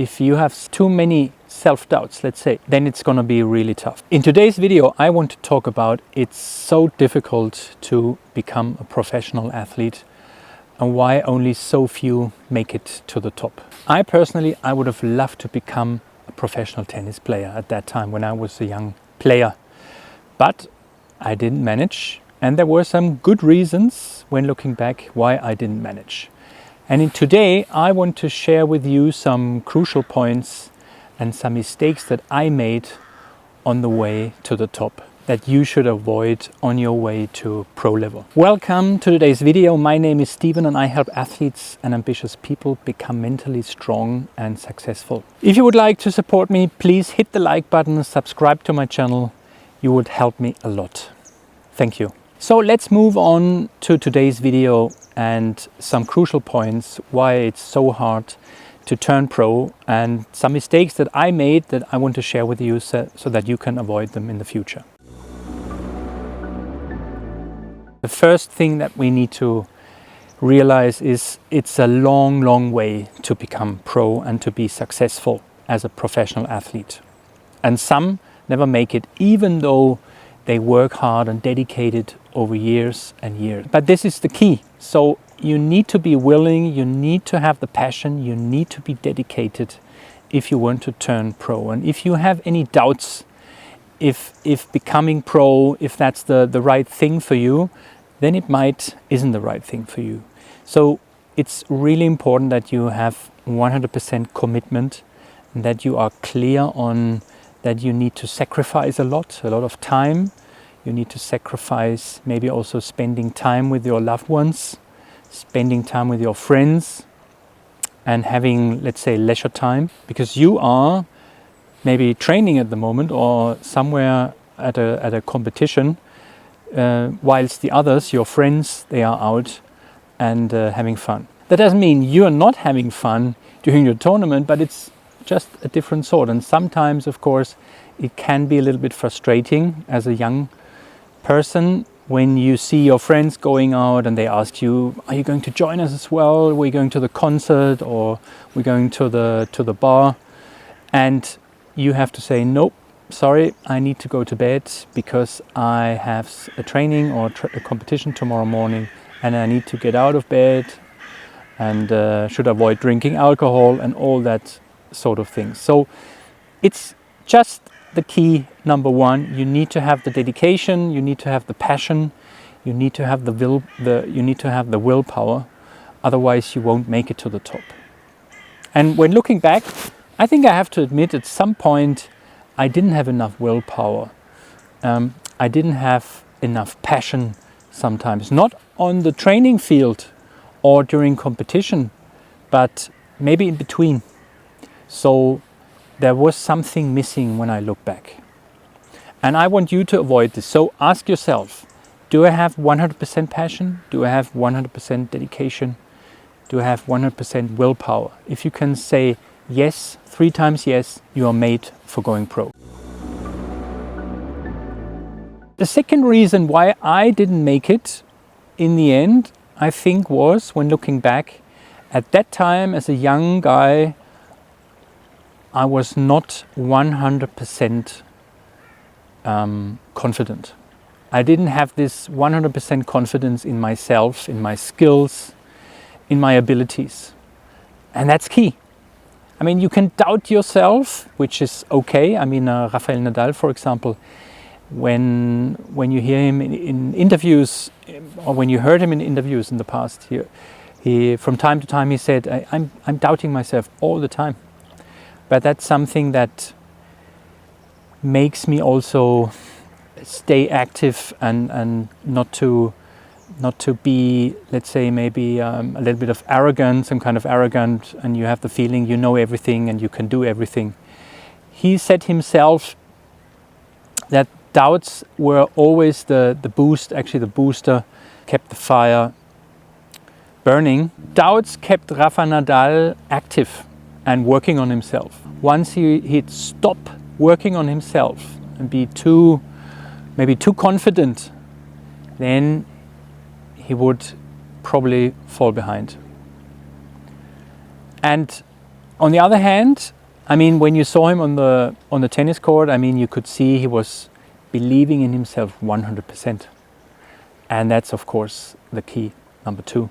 if you have too many self-doubts, let's say, then it's going to be really tough. In today's video, I want to talk about it's so difficult to become a professional athlete and why only so few make it to the top. I personally, I would have loved to become a professional tennis player at that time when I was a young player, but I didn't manage. And there were some good reasons when looking back why I didn't manage. And today I want to share with you some crucial points and some mistakes that I made on the way to the top that you should avoid on your way to pro level. Welcome to today's video. My name is Steven and I help athletes and ambitious people become mentally strong and successful. If you would like to support me, please hit the like button, subscribe to my channel. You would help me a lot. Thank you. So let's move on to today's video and some crucial points why it's so hard to turn pro and some mistakes that I made that I want to share with you so that you can avoid them in the future. The first thing that we need to realize is it's a long way to become pro and to be successful as a professional athlete. And some never make it, even though they work hard and dedicated over years and years. But this is the key. So you need to be willing, you need to have the passion, you need to be dedicated if you want to turn pro. And if you have any doubts, if becoming pro, if that's the right thing for you, then it isn't the right thing for you. So it's really important that you have 100% commitment and that you are clear on that you need to sacrifice a lot of time. You need to sacrifice maybe also spending time with your loved ones, spending time with your friends, and having, let's say, leisure time, because you are maybe training at the moment or somewhere at a competition, whilst the others, your friends, they are out and having fun. That doesn't mean you are not having fun during your tournament, but it's just a different sort. And sometimes, of course, it can be a little bit frustrating as a young person when you see your friends going out and they ask you, are you going to join us as well? We're going to the concert or we're going to the bar. And you have to say, nope, sorry, I need to go to bed because I have a training or a competition tomorrow morning and I need to get out of bed and should avoid drinking alcohol and all that sort of things. So it's just the key, number one, you need to have the dedication, you need to have the passion, you need to have you need to have the willpower, otherwise you won't make it to the top. And when looking back, I think I have to admit at some point I didn't have enough willpower. I didn't have enough passion sometimes, not on the training field or during competition, but maybe in between. So there was something missing when I look back. And I want you to avoid this. So ask yourself, do I have 100% passion? Do I have 100% dedication? Do I have 100% willpower? If you can say yes, 3 times yes, you are made for going pro. The second reason why I didn't make it in the end, I think, was when looking back, at that time as a young guy, I was not 100% confident. I didn't have this 100% confidence in myself, in my skills, in my abilities. And that's key. I mean, you can doubt yourself, which is okay. I mean, Rafael Nadal, for example, when you hear him in interviews, or when you heard him in interviews in the past, he from time to time he said, I'm doubting myself all the time. But that's something that makes me also stay active and not to be, let's say, maybe a little bit of arrogant, some kind of arrogant, and you have the feeling you know everything and you can do everything. He said himself that doubts were always the boost, actually the booster kept the fire burning. Doubts kept Rafa Nadal active and working on himself. Once he'd stop working on himself and be maybe too confident, then he would probably fall behind. And On the other hand, I mean, when you saw him on the tennis court, I mean, you could see he was believing in himself 100%. And that's, of course, the key, number 2.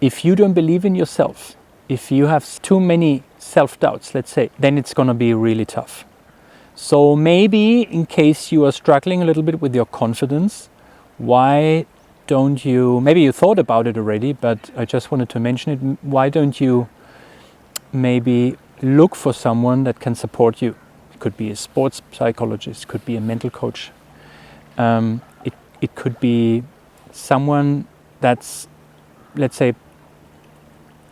If you don't believe in yourself, if you have too many self-doubts, let's say, then it's going to be really tough. So maybe in case you are struggling a little bit with your confidence, why don't you, maybe you thought about it already, but I just wanted to mention it, why don't you maybe look for someone that can support you? It could be a sports psychologist, could be a mental coach. It could be someone that's, let's say,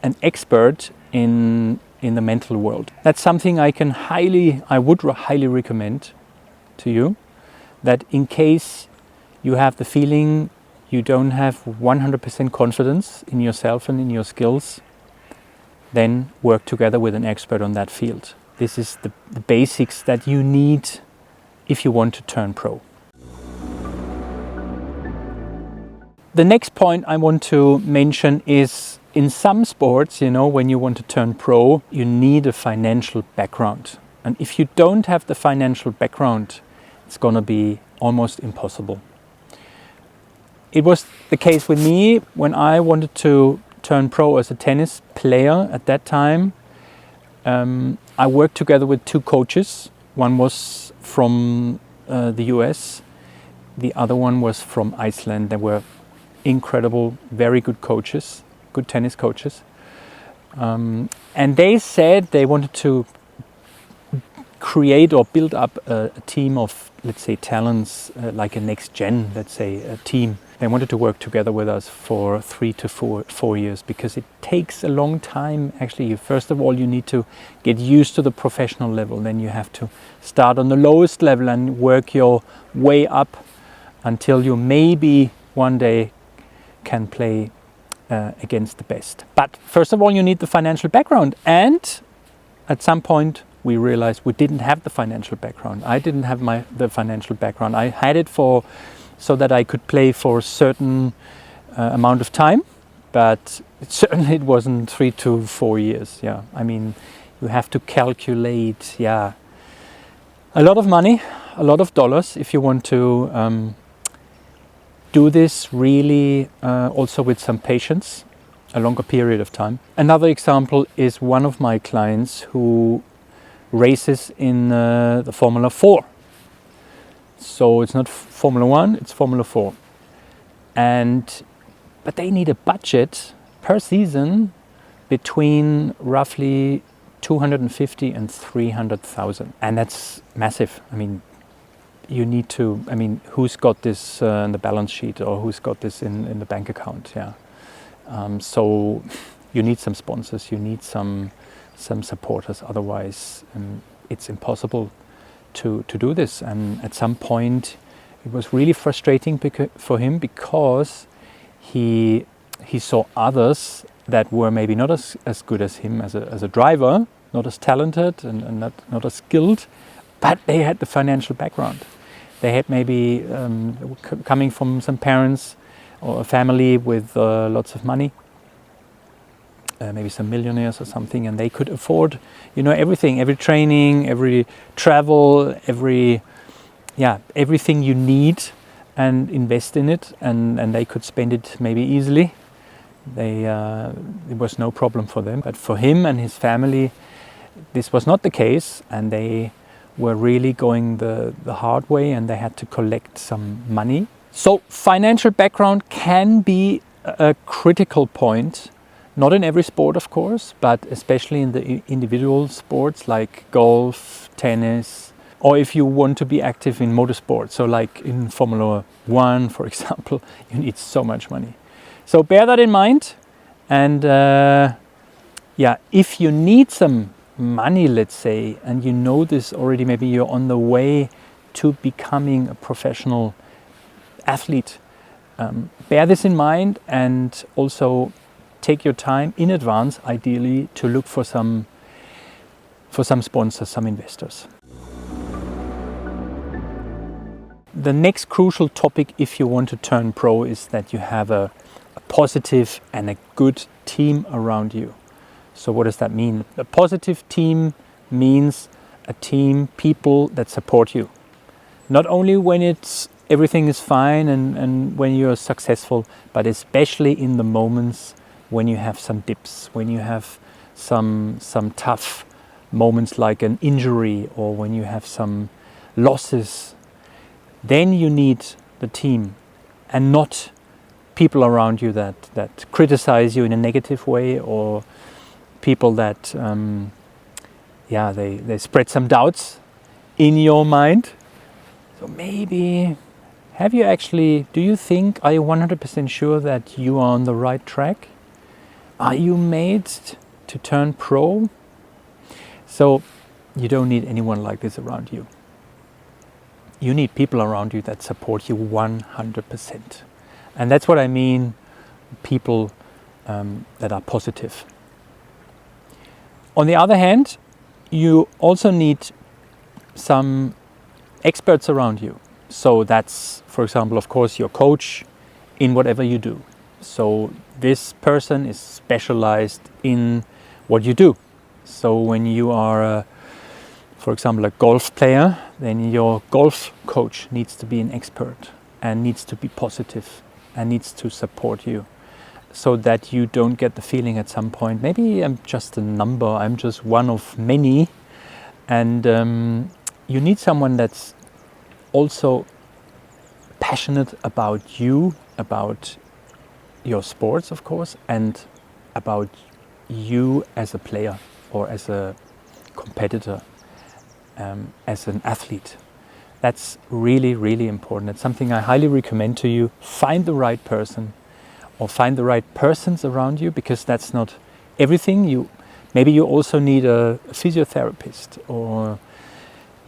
an expert in the mental world. That's something I would highly recommend to you, that in case you have the feeling you don't have 100% confidence in yourself and in your skills, then work together with an expert on that field. This is the basics that you need if you want to turn pro. The next point I want to mention is, in some sports, when you want to turn pro, you need a financial background. And if you don't have the financial background, it's going to be almost impossible. It was the case with me when I wanted to turn pro as a tennis player at that time. I worked together with 2 coaches. One was from the US, the other one was from Iceland. They were incredible, very good coaches, good tennis coaches. And they said they wanted to create or build up a team of, let's say, talents, like a next gen, let's say, a team. They wanted to work together with us for 3 to 4 years, because it takes a long time. Actually, first of all, you need to get used to the professional level. Then you have to start on the lowest level and work your way up until you maybe one day can play against the best. But first of all, you need the financial background. And at some point, we realized we didn't have the financial background. I didn't have the financial background. I had it so that I could play for a certain amount of time, but certainly it wasn't 3 to 4 years. Yeah, I mean, you have to calculate, a lot of money, a lot of dollars if you want to do this really also with some patience, a longer period of time. Another example is one of my clients who races in the Formula 4. So it's not Formula 1, it's Formula 4. But they need a budget per season between roughly 250 and 300,000. And that's massive. I mean, you need to, who's got this in the balance sheet, or who's got this in the bank account? Yeah. So you need some sponsors, you need some supporters. Otherwise, it's impossible to do this. And at some point, it was really frustrating for him, because he saw others that were maybe not as good as him as a driver, not as talented and not as skilled, but they had the financial background. They had maybe coming from some parents or a family with lots of money, maybe some millionaires or something, and they could afford, everything, every training, every travel, everything you need, and invest in it, and they could spend it maybe easily. It was no problem for them, but for him and his family, this was not the case, and they were really going the hard way, and they had to collect some money. So financial background can be a critical point, not in every sport, of course, but especially in the individual sports like golf, tennis, or if you want to be active in motorsport. So like in Formula 1, for example, you need so much money. So bear that in mind. And if you need some money, let's say, and you know this already, maybe you're on the way to becoming a professional athlete, bear this in mind, and also take your time in advance, ideally, to look for some sponsors, some investors. The next crucial topic, if you want to turn pro, is that you have a positive and a good team around you. So what does that mean? A positive team means a team, people that support you. Not only when everything is fine and when you're successful, but especially in the moments when you have some dips, when you have some tough moments like an injury, or when you have some losses. Then you need the team, and not people around you that criticize you in a negative way, or people that they spread some doubts in your mind. So maybe, are you 100% sure that you are on the right track? Are you made to turn pro? So you don't need anyone like this around you. You need people around you that support you 100%. And that's what I mean, people that are positive. On the other hand, you also need some experts around you. So that's, for example, of course, your coach in whatever you do. So this person is specialized in what you do. So when you are, for example, a golf player, then your golf coach needs to be an expert and needs to be positive and needs to support you, so that you don't get the feeling at some point, maybe I'm just a number, I'm just one of many. And you need someone that's also passionate about you, about your sports, of course, and about you as a player or as a competitor, as an athlete. That's really, really important. It's something I highly recommend to you. Find the right person, or find the right persons around you, because that's not everything. Maybe you also need a physiotherapist, or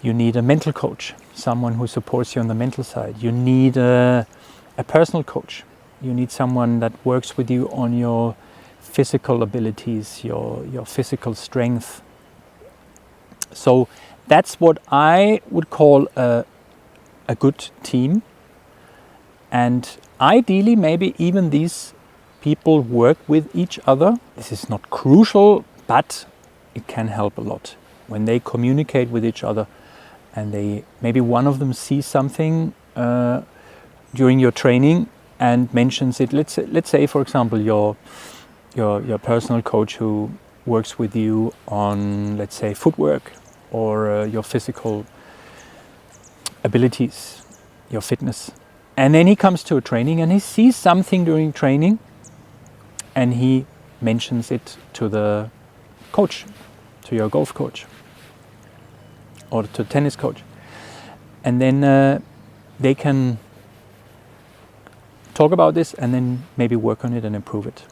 you need a mental coach, someone who supports you on the mental side. You need a personal coach. You need someone that works with you on your physical abilities, your physical strength. So that's what I would call a good team. And ideally, maybe even these people work with each other. This is not crucial, but it can help a lot when they communicate with each other, and maybe one of them sees something during your training and mentions it. Let's say, for example, your personal coach who works with you on, let's say, footwork, or your physical abilities, your fitness. And then he comes to a training and he sees something during training, and he mentions it to the coach, to your golf coach, or to tennis coach. And then they can talk about this and then maybe work on it and improve it.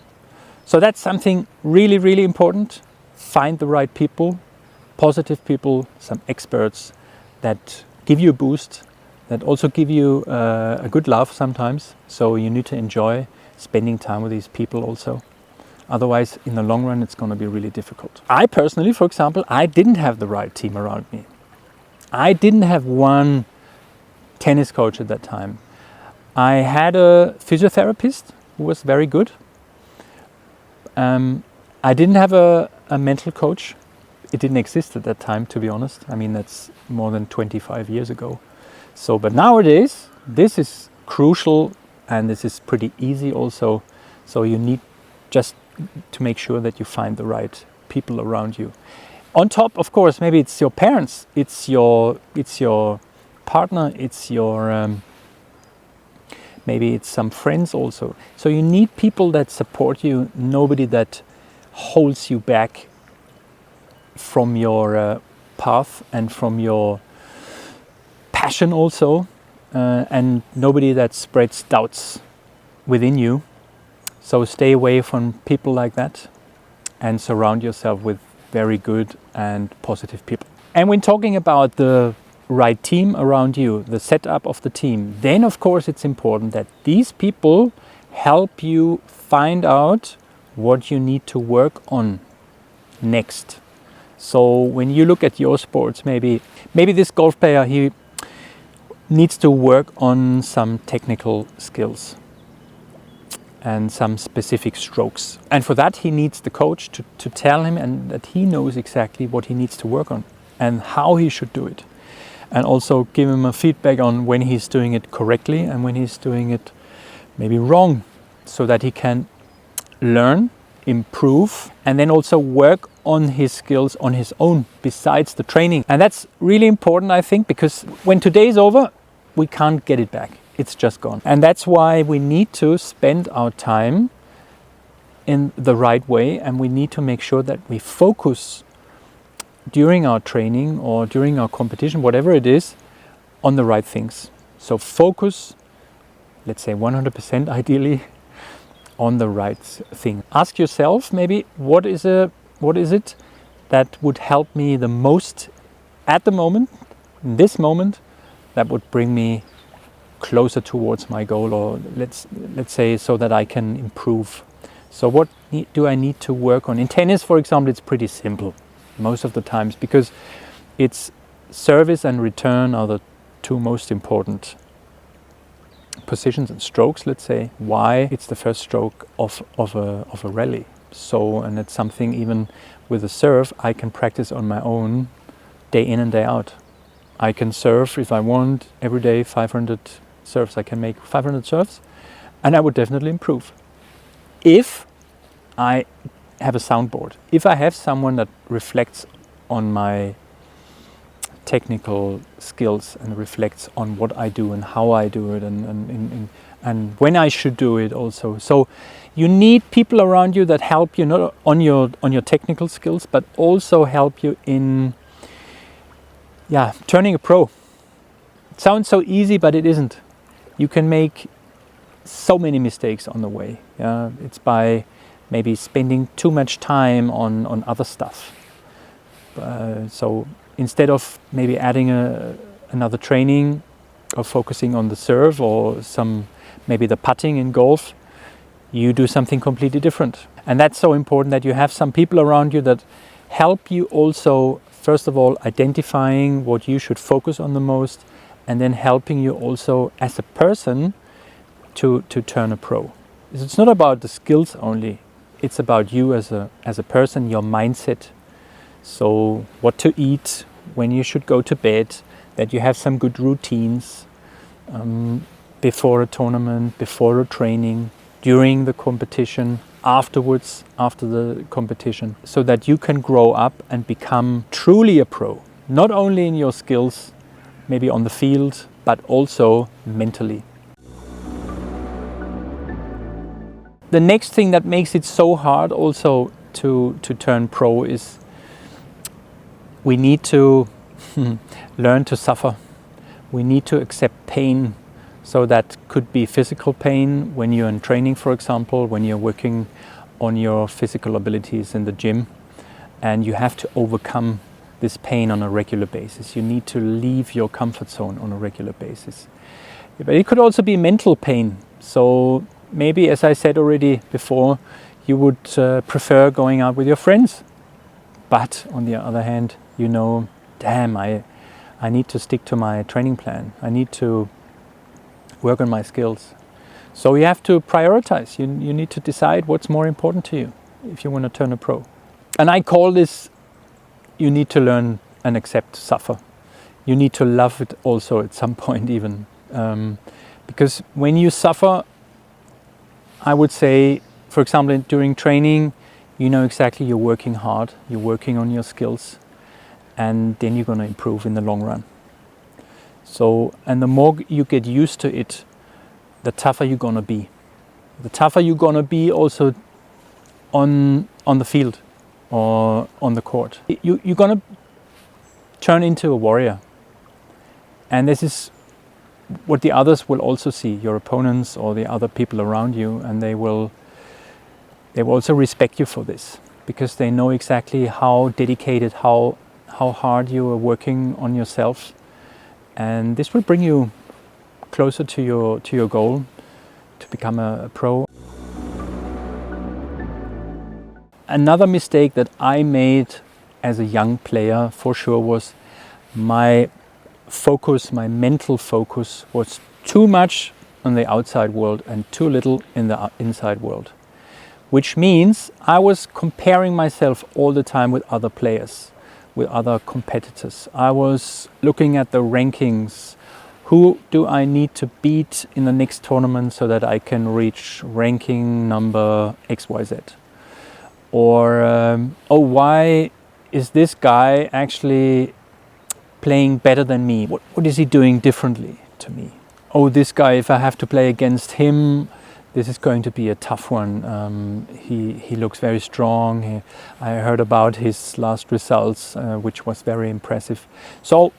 So that's something really, really important. Find the right people, positive people, some experts that give you a boost, that also give you a good laugh sometimes. So you need to enjoy spending time with these people also. Otherwise, in the long run, it's going to be really difficult. I personally, for example, I didn't have the right team around me. I didn't have one tennis coach at that time. I had a physiotherapist who was very good. I didn't have a mental coach. It didn't exist at that time, to be honest. I mean, that's more than 25 years ago. So, but nowadays, this is crucial, and this is pretty easy also. So you need just to make sure that you find the right people around you. On top, of course, maybe it's your parents, it's your partner, it's your maybe it's some friends also. So you need people that support you, nobody that holds you back from your path and from your passion also, and nobody that spreads doubts within you. So stay away from people like that and surround yourself with very good and positive people. And when talking about the right team around you, the setup of the team, then of course it's important that these people help you find out what you need to work on next. So when you look at your sports, maybe this golf player, he needs to work on some technical skills. and some specific strokes. And for that, he needs the coach to tell him, and that he knows exactly what he needs to work on and how he should do it. And also give him a feedback on when he's doing it correctly and when he's doing it maybe wrong, so that he can learn, improve, and then also work on his skills on his own besides the training. And that's really important, I think, because when today's over, we can't get it back. It's just gone. And that's why we need to spend our time in the right way, and we need to make sure that we focus during our training or during our competition, whatever it is, on the right things. So focus, let's say 100% ideally, on the right thing. Ask yourself maybe, what is it that would help me the most at the moment, in this moment, that would bring me closer towards my goal, or let's say, so that I can improve. So what do I need to work on? In tennis, for example, it's pretty simple most of the times, because it's service and return are the two most important positions and strokes, let's say. Why? It's the first stroke of a rally. So, and it's something, even with a serve, I can practice on my own day in and day out. I can serve, if I want, every day 500 serves. I can make 500 serves, and I would definitely improve if I have a soundboard. If I have someone that reflects on my technical skills and reflects on what I do and how I do it, and when I should do it also. So you need people around you that help you, not on your technical skills, but also help you in turning a pro. It sounds so easy, but it isn't. You can make so many mistakes on the way. It's by maybe spending too much time on other stuff. So instead of maybe adding another training or focusing on the serve or maybe the putting in golf, you do something completely different. And that's so important, that you have some people around you that help you also, first of all, identifying what you should focus on the most, and then helping you also as a person to turn a pro. It's not about the skills only. It's about you as a person, your mindset. So what to eat, when you should go to bed, that you have some good routines before a tournament, before a training, during the competition, afterwards, after the competition, so that you can grow up and become truly a pro, not only in your skills, maybe on the field, but also mentally. The next thing that makes it so hard also to turn pro is we need to learn to suffer. We need to accept pain. So that could be physical pain when you're in training, for example, when you're working on your physical abilities in the gym, and you have to overcome this pain on a regular basis. You need to leave your comfort zone on a regular basis. But it could also be mental pain. So maybe, as I said already before, you would prefer going out with your friends. But on the other hand, you know, damn, I need to stick to my training plan. I need to work on my skills. So you have to prioritize. You need to decide what's more important to you if you want to turn a pro. And I call this, you need to learn and accept to suffer. You need to love it also at some point even. Because when you suffer, I would say, for example, during training, you know exactly you're working hard, you're working on your skills, and then you're going to improve in the long run. So, and the more you get used to it, the tougher you're going to be. The tougher you're going to be also on the field or on the court. You're going to turn into a warrior. And this is what the others will also see, your opponents or the other people around you, and they will also respect you for this, because they know exactly how dedicated, how hard you are working on yourself. And this will bring you closer to your goal, to become a pro. Another mistake that I made as a young player, for sure, was my mental focus was too much on the outside world and too little in the inside world. Which means I was comparing myself all the time with other players, with other competitors. I was looking at the rankings. Who do I need to beat in the next tournament so that I can reach ranking number XYZ? Or, oh, why is this guy actually playing better than me? What is he doing differently to me? Oh, this guy, if I have to play against him, this is going to be a tough one. He looks very strong. I heard about his last results, which was very impressive. So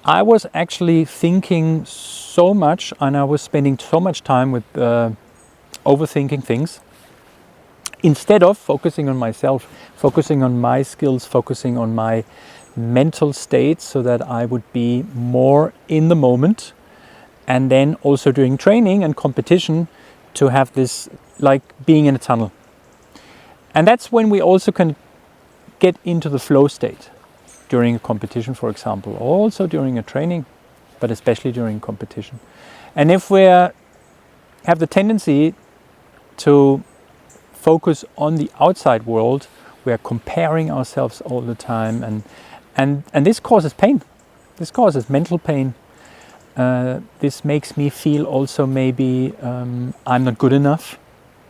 I was actually thinking so much, and I was spending so much time with overthinking things, instead of focusing on myself, focusing on my skills, focusing on my mental state, so that I would be more in the moment. And then also during training and competition, to have this like being in a tunnel. And that's when we also can get into the flow state during a competition, for example, also during a training, but especially during competition. And if we have the tendency to focus on the outside world, we are comparing ourselves all the time, and this causes pain. This causes mental pain. This makes me feel also maybe I'm not good enough.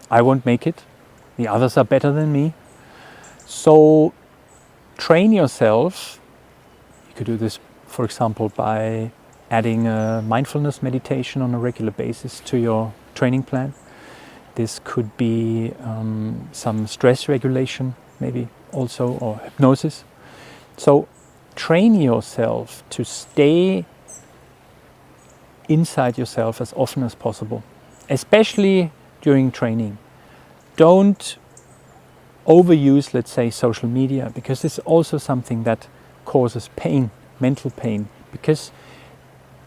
I won't make it. The others are better than me. So train yourself. You could do this, for example, by adding a mindfulness meditation on a regular basis to your training plan. This could be some stress regulation, maybe also, or hypnosis. So train yourself to stay inside yourself as often as possible, especially during training. Don't overuse, let's say, social media, because it's also something that causes pain, mental pain, because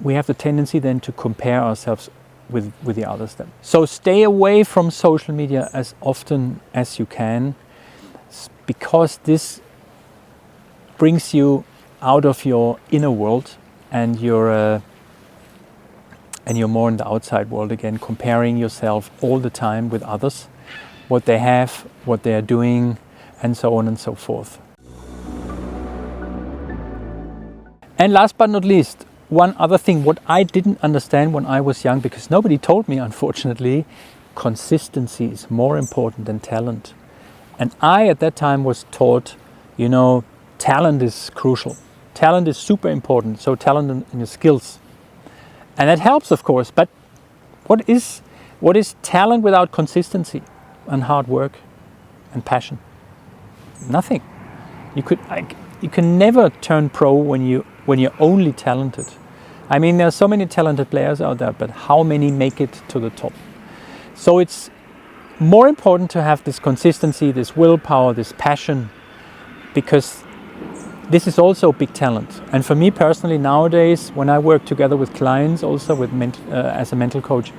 we have the tendency then to compare ourselves with the others then. So stay away from social media as often as you can, because this brings you out of your inner world, and you're more in the outside world again, comparing yourself all the time with others, what they have, what they are doing, and so on and so forth. And last but not least, one other thing, what I didn't understand when I was young, because nobody told me, unfortunately, consistency is more important than talent. And I, at that time, was taught, talent is crucial. Talent is super important, so talent and your skills. And that helps, of course, but what is talent without consistency and hard work and passion? Nothing. You can never turn pro when you're only talented. I mean, there are so many talented players out there, but how many make it to the top? So it's more important to have this consistency, this willpower, this passion, because this is also big talent. And for me personally, nowadays, when I work together with clients, also with as a mental coach,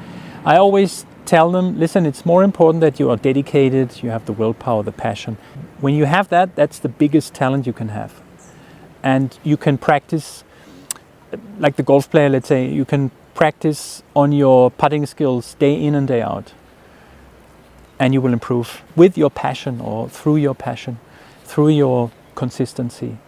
I always tell them, listen, it's more important that you are dedicated, you have the willpower, the passion. When you have that, that's the biggest talent you can have. And you can practice, like the golf player, let's say, you can practice on your putting skills day in and day out. And you will improve with your passion, or through your passion, through your consistency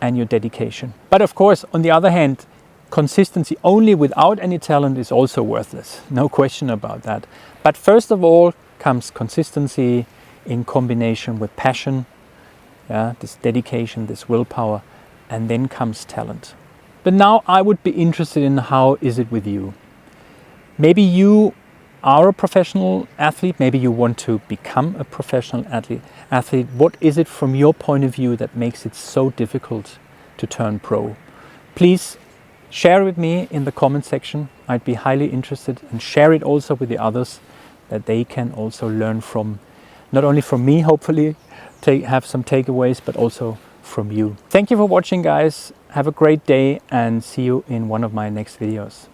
and your dedication. But of course, on the other hand, consistency only without any talent is also worthless. No question about that. But first of all comes consistency in combination with passion, this dedication, this willpower, and then comes talent. But now I would be interested in, how is it with you? Maybe you are a professional athlete, maybe you want to become a professional athlete. What is it from your point of view that makes it so difficult to turn pro? Please share it with me in the comment section. I'd be highly interested, and share it also with the others, that they can also learn from, not only from me, hopefully, have some takeaways, but also from you. Thank you for watching, guys. Have a great day, and see you in one of my next videos.